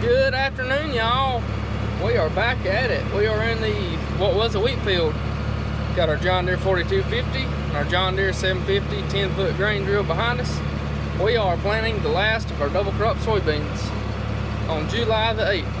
Good afternoon, y'all. We are back at it. We are in what was a wheat field. Got our John Deere 4250 and our John Deere 750 10-foot grain drill behind us. We are planting the last of our double crop soybeans on July the 8th.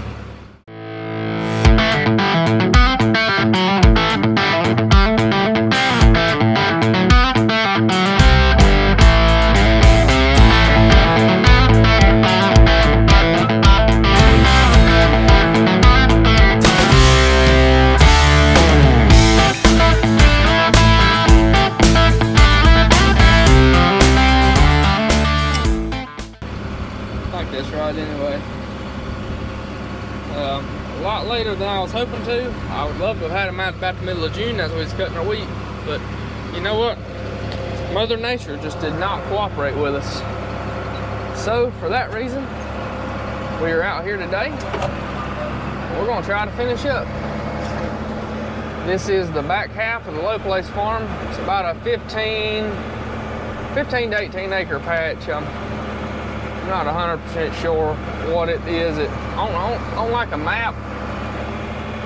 Anyway, a lot later than I was hoping to. I would love to have had them out about the middle of June as we was cutting our wheat, but you know what? Mother Nature just did not cooperate with us. So for that reason, we are out here today. We're going to try to finish up. This is the back half of the Low Place farm. It's about a 15 to 18 acre patch. I'm not 100% sure what it is. On like a map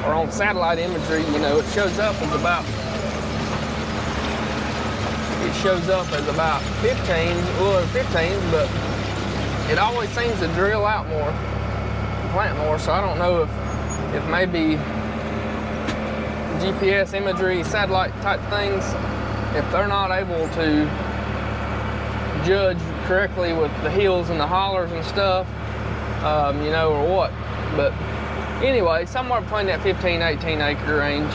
or on satellite imagery, you know, it shows up as about 15, but it always seems to drill out more, plant more. So I don't know if maybe GPS imagery, satellite type things, if they're not able to judge correctly with the hills and the hollers and stuff, you know, or what. But anyway, somewhere between that 15, 18 acre range.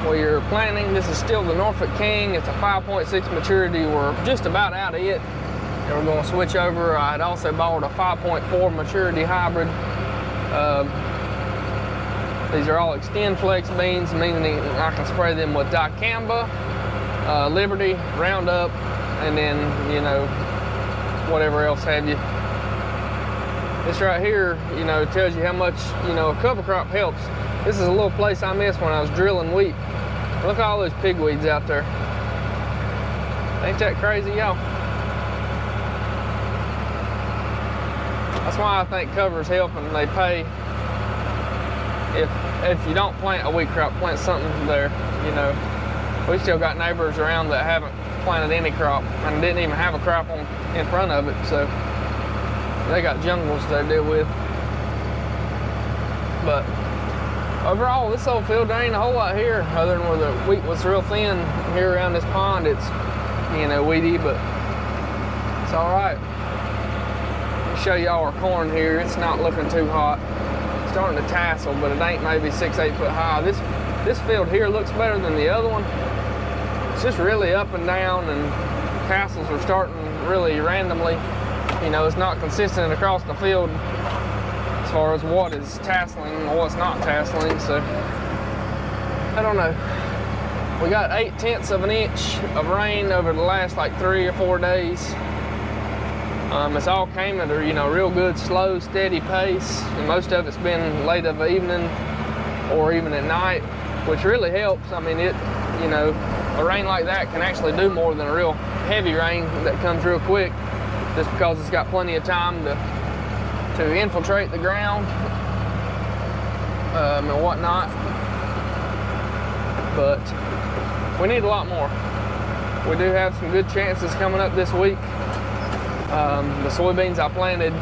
We're planting, this is still the Norfolk King. It's a 5.6 maturity. We're just about out of it. And we're going to switch over. I'd also bought a 5.4 maturity hybrid. These are all Extend Flex beans, meaning I can spray them with dicamba, Liberty, Roundup, and then, you know, whatever else have you. This right here, you know, tells you how much, you know, a cover crop helps. This is a little place I missed when I was drilling wheat. Look at all those pigweeds out there. Ain't that crazy, y'all? That's why I think covers help and they pay. If you don't plant a wheat crop, plant something there, you know. We still got neighbors around that haven't planted any crop and didn't even have a crop in front of it, so they got jungles to deal with. But overall, this old field, there ain't a whole lot here other than where the wheat was real thin. Here around this pond, it's, you know, weedy, but it's all right. Let me show y'all our corn here. It's not looking too hot. It's starting to tassel, but it ain't maybe 6-8 foot high. This field here looks better than the other one. It's just really up and down, and tassels are starting really randomly. You know, it's not consistent across the field as far as what is tasseling and what's not tasseling, so I don't know. We got 0.8 of an inch of rain over the last like 3 or 4 days. It's all came at a, you know, real good, slow, steady pace, and most of it's been late of the evening or even at night, which really helps. I mean, you know, a rain like that can actually do more than a real heavy rain that comes real quick, just because it's got plenty of time to infiltrate the ground and whatnot. But we need a lot more. We do have some good chances coming up this week. The soybeans I planted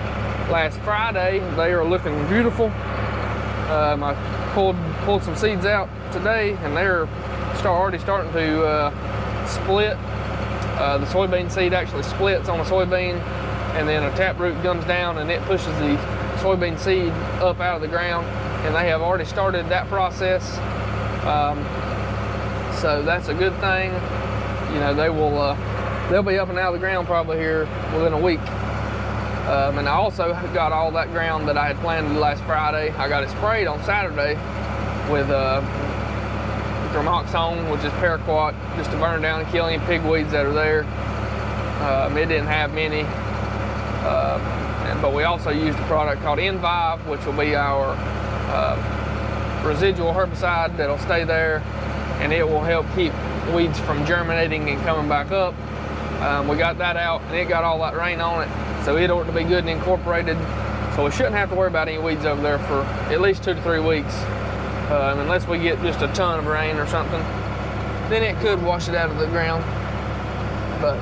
last Friday, they are looking beautiful. I pulled some seeds out today, and they're already starting to split. The soybean seed actually splits on a soybean, and then a taproot comes down and it pushes the soybean seed up out of the ground, and they have already started that process. So that's a good thing. You know, they'll be up and out of the ground probably here within a week. And I also got all that ground that I had planted last Friday. I got it sprayed on Saturday with Dromoxone, which is paraquat, just to burn down and kill any pigweeds that are there. It didn't have many, but we also used a product called Envive, which will be our residual herbicide that'll stay there, and it will help keep weeds from germinating and coming back up. We got that out, and it got all that rain on it, So it ought to be good and incorporated. So we shouldn't have to worry about any weeds over there for at least 2 to 3 weeks. Unless we get just a ton of rain or something. Then it could wash it out of the ground. But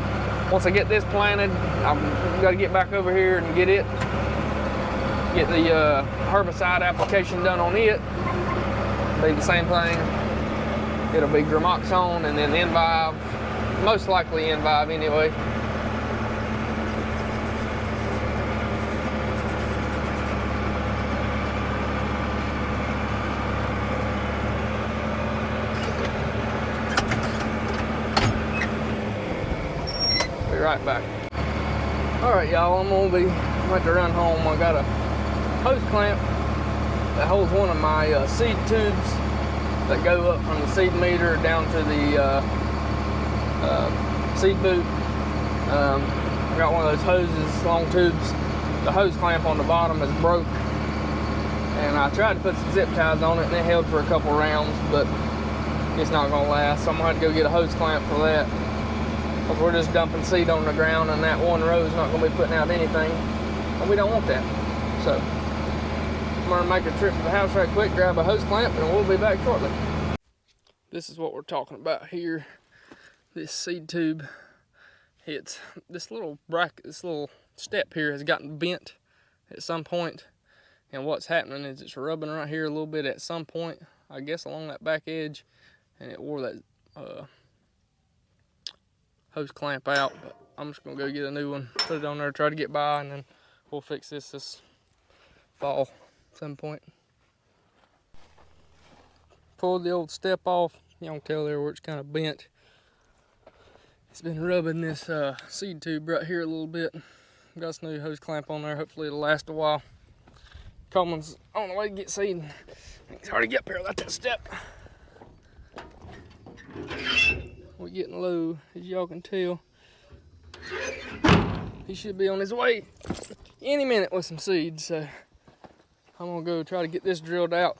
once I get this planted, I've got to get back over here and get the herbicide application done on it. Be the same thing. It'll be gramoxone and then Envive, most likely Envive anyway. Be right back. All right, y'all, I'm gonna have to run home. I got a hose clamp that holds one of my seed tubes that go up from the seed meter down to the seed boot. I got one of those hoses, long tubes. The hose clamp on the bottom is broke, and I tried to put some zip ties on it and it held for a couple rounds, but it's not gonna last, so I'm gonna have to go get a hose clamp for that, because we're just dumping seed on the ground and that one row is not gonna be putting out anything, and we don't want that. So I'm gonna make a trip to the house right quick, grab a hose clamp, and we'll be back shortly. This is what we're talking about here. This seed tube, it's this little bracket, this little step here has gotten bent at some point, and what's happening is it's rubbing right here a little bit at some point, I guess along that back edge, and it wore that hose clamp out. But I'm just gonna go get a new one, put it on there, try to get by, and then we'll fix this fall at some point. Pulled the old step off. You can tell there where it's kind of bent. It's been rubbing this seed tube right here a little bit. Got this new hose clamp on there. Hopefully it'll last a while. Coleman's on the way to get seed. It's hard to get up here without that step. We're getting low, as y'all can tell. He should be on his way any minute with some seeds, so I'm gonna go try to get this drilled out.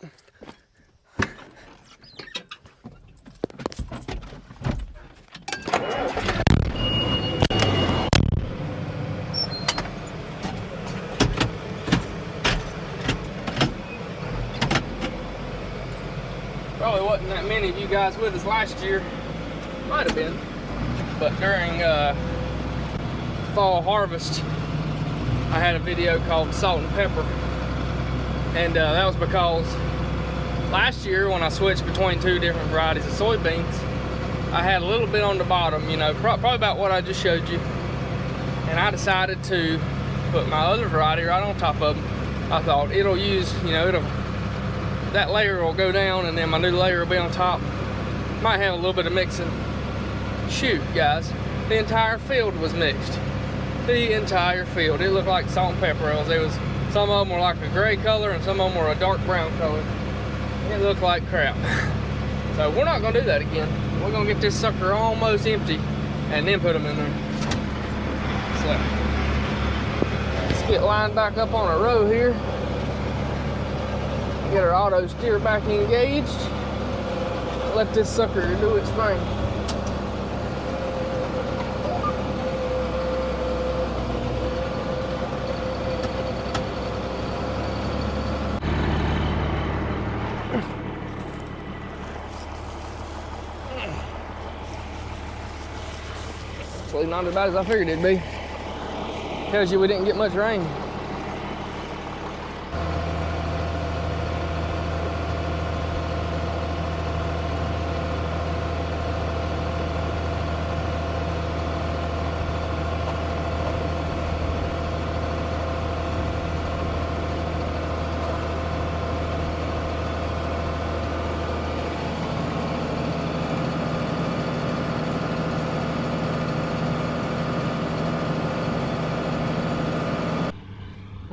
Probably wasn't that many of you guys with us last year. Might have been. But during fall harvest, I had a video called Salt and Pepper. And that was because last year when I switched between 2 different varieties of soybeans, I had a little bit on the bottom, you know, probably about what I just showed you. And I decided to put my other variety right on top of them. I thought it'll use, you know, that layer will go down and then my new layer will be on top. Might have a little bit of mixing. Shoot, guys, the entire field was mixed. The entire field. It looked like salt and pepper oils. Some of them were like a gray color and some of them were a dark brown color. It looked like crap. So we're not gonna do that again. We're gonna get this sucker almost empty and then put them in there. So let's get lined back up on a row here. Get our auto steer back engaged. Let this sucker do its thing. Actually, not as bad as I figured it'd be. Tells you we didn't get much rain.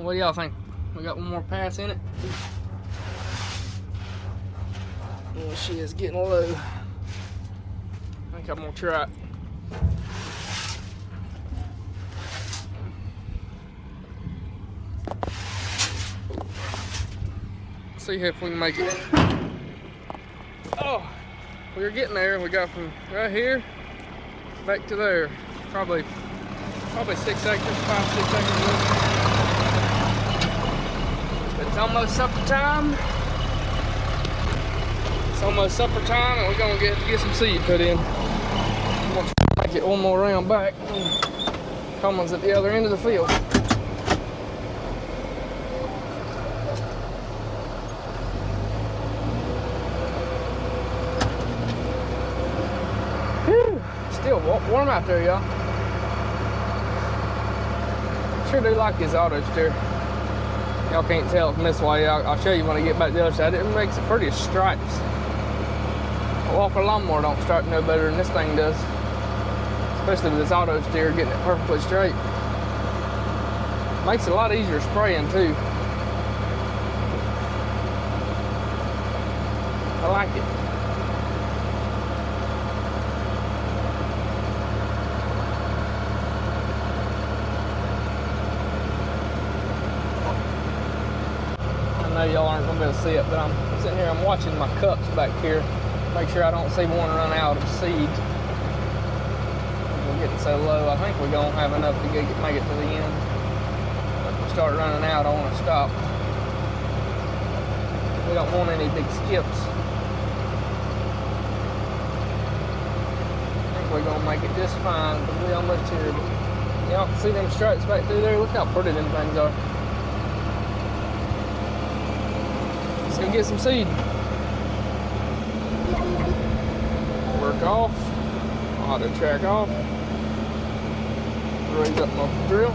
What do y'all think? We got one more pass in it? Oh, she is getting low. I think I'm gonna try it. See if we can make it. Oh, we're getting there. We got from right here back to there. Probably Probably 6 acres, 5, 6 acres. But it's almost supper time. It's almost supper time, and we're gonna get some seed put in. I'm gonna try to make it one more round back. Commons at the other end of the field. Whew. Still warm out there, y'all. Sure do like this auto steer. Y'all can't tell from this way. I'll show you when I get back to the other side. It makes the prettiest stripes. A Walker lawnmower don't stripe no better than this thing does. Especially with this auto steer getting it perfectly straight. Makes it a lot easier spraying too. I like it. I know y'all aren't gonna be able to see it, but I'm sitting here, I'm watching my cups back here. Make sure I don't see one run out of seeds. We're getting so low, I think we're gonna have enough to make it to the end. If we start running out, I wanna stop. We don't want any big skips. I think we're gonna make it just fine, because we're almost here. Y'all can see them stripes back through there. Look how pretty them things are. Let's go get some seed. Work off. Auto track off. Raise up my drill.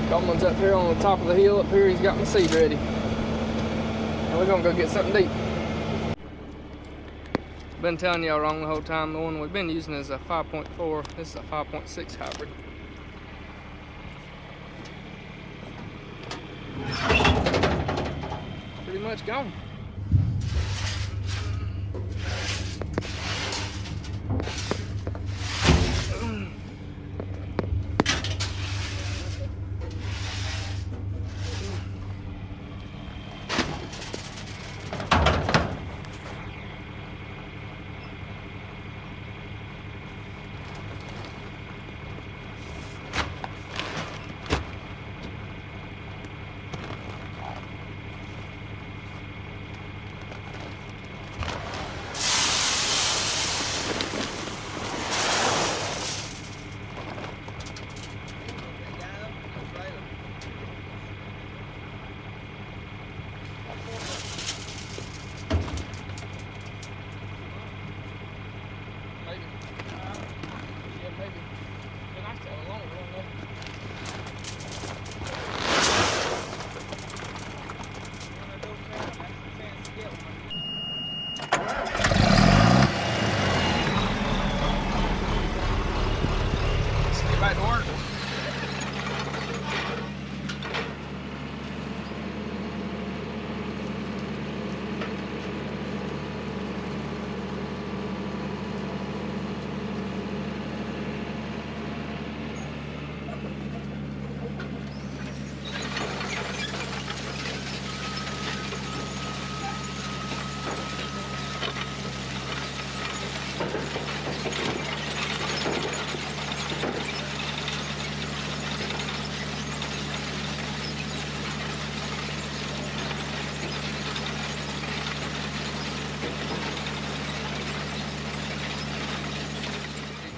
Coleman's up here on the top of the hill up here. He's got my seed ready. And we're gonna go get something to eat. Been telling y'all wrong the whole time. The one we've been using is a 5.4. This is a 5.6 hybrid. Pretty much gone.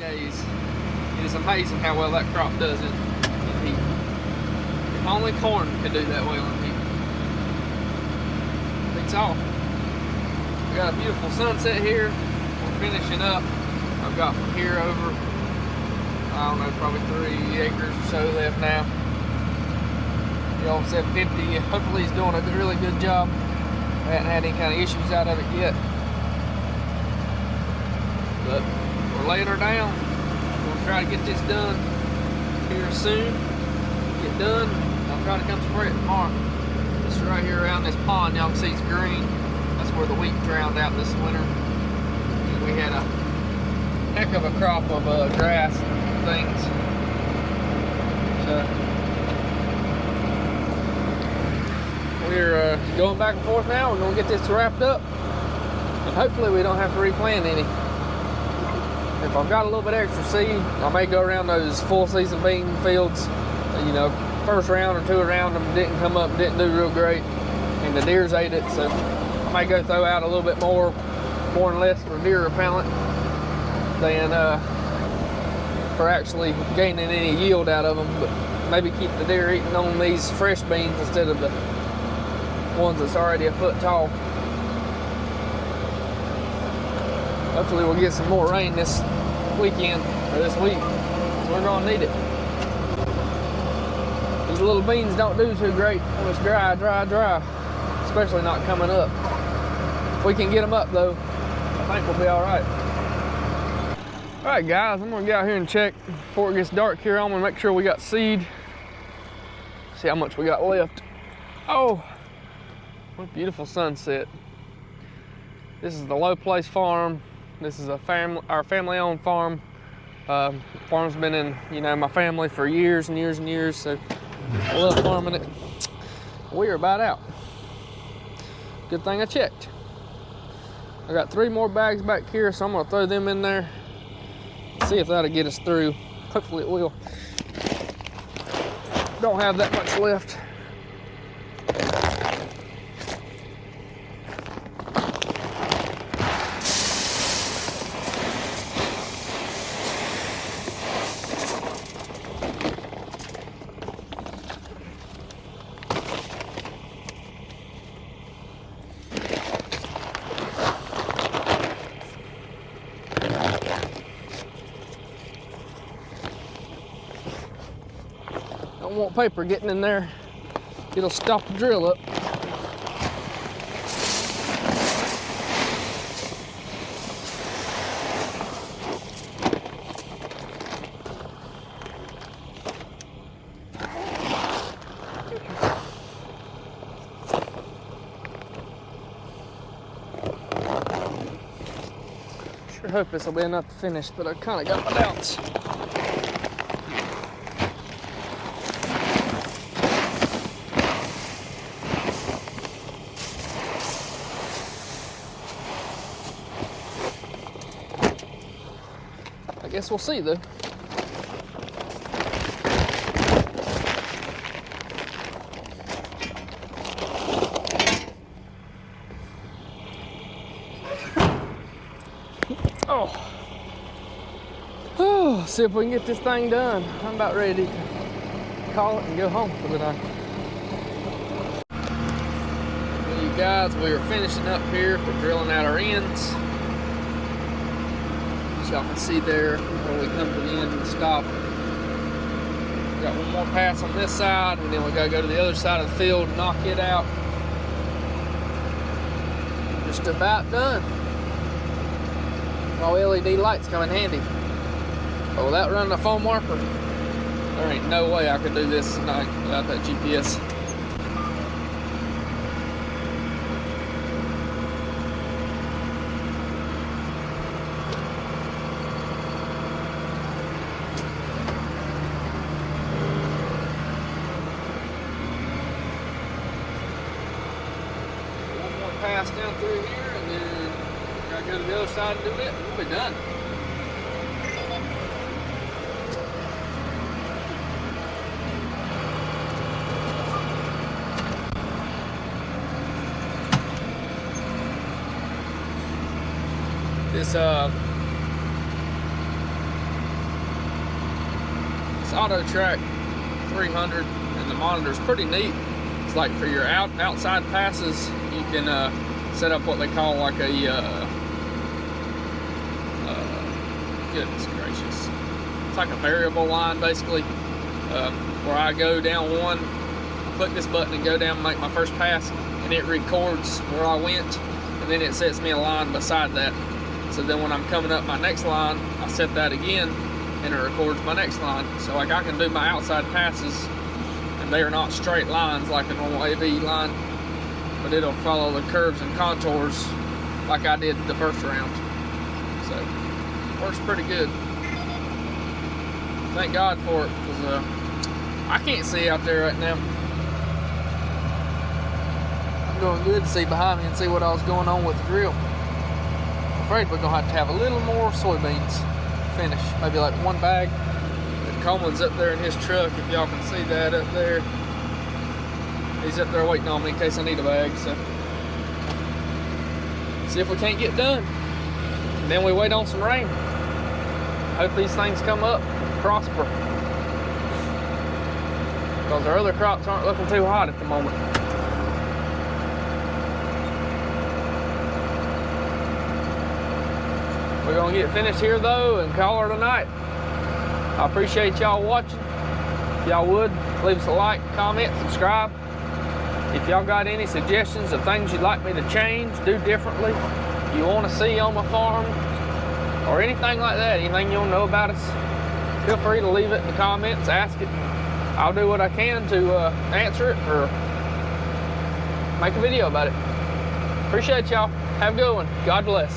Days. It is amazing how well that crop does it in heat. If only corn could do that well in heat. Beats all. We got a beautiful sunset here. We're finishing up. I've got from here over, I don't know, probably 3 acres or so left now. The old 750, hopefully he's doing a really good job. I haven't had any kind of issues out of it yet. But we're laying her down. We'll try to get this done here soon. Get done. I'll try to come spray it tomorrow. This is right here around this pond. Y'all can see it's green. That's where the wheat drowned out this winter. And we had a heck of a crop of grass and things. So we're going back and forth now. We're gonna get this wrapped up, and hopefully we don't have to replant any. If I've got a little bit extra seed, I may go around those full season bean fields. You know, first round or two around them didn't come up, didn't do real great, and the deers ate it. So I may go throw out a little bit more and less for deer repellent than for actually gaining any yield out of them. But maybe keep the deer eating on these fresh beans instead of the ones that's already a foot tall. Hopefully we'll get some more rain this weekend, or this week, so we're gonna need it. These little beans don't do too great when it's dry, especially not coming up. If we can get them up though, I think we'll be all right. All right, guys, I'm gonna get out here and check before it gets dark here. I'm gonna make sure we got seed. See how much we got left. Oh, what a beautiful sunset. This is the Low Place Farm. This is our family-owned farm. Farm's been in, you know, my family for years and years and years, so I love farming it. We're about out. Good thing I checked. I got 3 more bags back here, so I'm gonna throw them in there. See if that'll get us through. Hopefully it will. Don't have that much left. Don't want paper getting in there. It'll stop the drill up. Sure hope this will be enough to finish, but I kind of got my doubts. I guess we'll see though. Oh, see if we can get this thing done. I'm about ready to call it and go home for the night. Well, you guys, we are finishing up here. We're drilling out our ends. Y'all can see there where we come to the end and stop. Got one more pass on this side, and then we gotta go to the other side of the field and knock it out. Just about done. My LED lights come in handy. But without running a foam warper, there ain't no way I could do this tonight without that GPS. Pass down through here, and then gotta go to the other side and do it, and we'll be done. This Auto Track 300 and the monitor is pretty neat. It's like for your outside passes, you can set up what they call like a goodness gracious, it's like a variable line basically, where I go down one, click this button and go down and make my first pass, and it records where I went, and then it sets me a line beside that. So then when I'm coming up my next line, I set that again and it records my next line. So like I can do my outside passes, and they are not straight lines like a normal AV line, but it'll follow the curves and contours like I did the first round. So works pretty good. Thank God for it, because I can't see out there right now. going good to see behind me and see what else going on with the drill. I'm afraid we're gonna have a little more soybeans finish, maybe like 1 bag. Coleman's up there in his truck, if y'all can see that up there. He's up there waiting on me in case I need a bag, so. See if we can't get done. And then we wait on some rain. Hope these things come up, prosper. Because our other crops aren't looking too hot at the moment. We're gonna get finished here though and call her tonight. I appreciate y'all watching. If y'all would, leave us a like, comment, subscribe. If y'all got any suggestions of things you'd like me to change, do differently, you want to see on my farm, or anything like that, anything you want to know about us, feel free to leave it in the comments, ask it. I'll do what I can to answer it or make a video about it. Appreciate y'all. Have a good one. God bless.